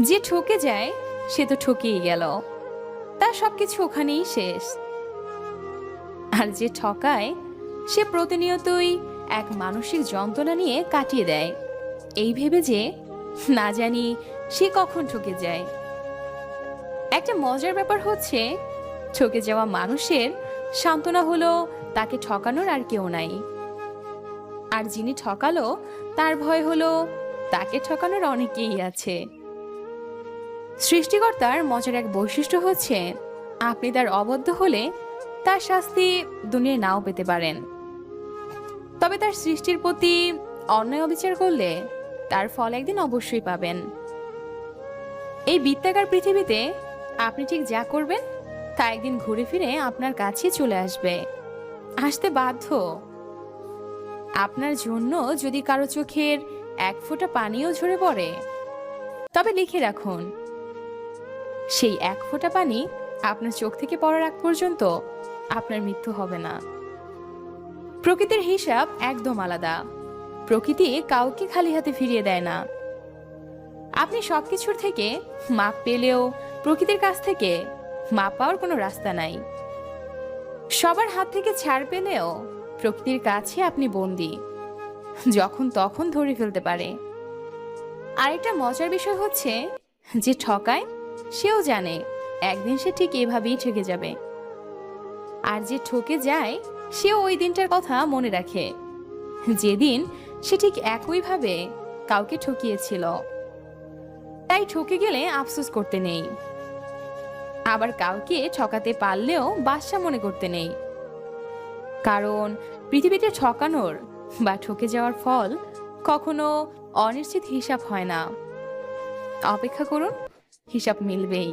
যে ঠকে যায় সে তো ঠকেই গেল, তার সবকিছু ওখানেই শেষ। আর যে ঠকায় সে প্রতিনিয়তই এক মানসিক যন্ত্রণা নিয়ে কাটিয়ে দেয়, এই ভেবে যে না জানি সে কখন ঠকে যায়। একটা মজার ব্যাপার হচ্ছে, ঠকে যাওয়া মানুষের সান্ত্বনা হলো তাকে ঠকানোর আর কেউ নাই, আর যিনি ঠকালো তার ভয় হলো তাকে ঠকানোর অনেকেই আছে। সৃষ্টিকর্তার মজার এক বৈশিষ্ট্য হচ্ছে, আপনি তার অবদ্ধ হলে তার শাস্তি দুনিয়ায় নাও পেতে পারেন, তবে তার সৃষ্টির প্রতি অন্যায় অবিচার করলে তার ফল একদিন অবশ্যই পাবেন। এই বৃত্তাকার পৃথিবীতে আপনি ঠিক যা করবেন তা একদিন ঘুরে ফিরে আপনার কাছে চলে আসবে, আসতে বাধ্য। আপনার জন্য যদি কারো চোখের এক ফোঁটা পানিও ঝরে পড়ে, তবে লিখে রাখুন, সেই এক ফোঁটা পানি আপনার চোখ থেকে পড়ার আগ পর্যন্ত আপনার মৃত্যু হবে না। প্রকৃতির হিসাব একদম আলাদা। প্রকৃতি কাউকে খালি হাতে ফিরিয়ে দেয় না। আপনি সবকিছুর থেকে মাপ পেলেও প্রকৃতির কাছ থেকে মাপ পাওয়ার কোনো রাস্তা নাই। সবার হাত থেকে ছাড় পেলেও প্রকৃতির কাছে আপনি বন্দী, যখন তখন ধরে ফেলতে পারে। আরেকটা মজার বিষয় হচ্ছে, যে ঠকায় সেও জানে একদিন সে ঠিক এভাবেই ঠকে যাবে, আর যে ঠকে যায় সেও ওই দিনটার কথা মনে রাখে, যেদিন সে ঠিক একইভাবে কাউকে ঠকিয়েছিল। তাই ঠকে গেলে আফসোস করতে নেই, আবার কাউকে ঠকাতে পারলেও বাদশা মনে করতে নেই। কারণ পৃথিবীতে ঠকানোর বা ঠকে যাওয়ার ফল কখনো অনিশ্চিত হিসাব হয় না। অপেক্ষা করুন, হিসাব মিলবেই।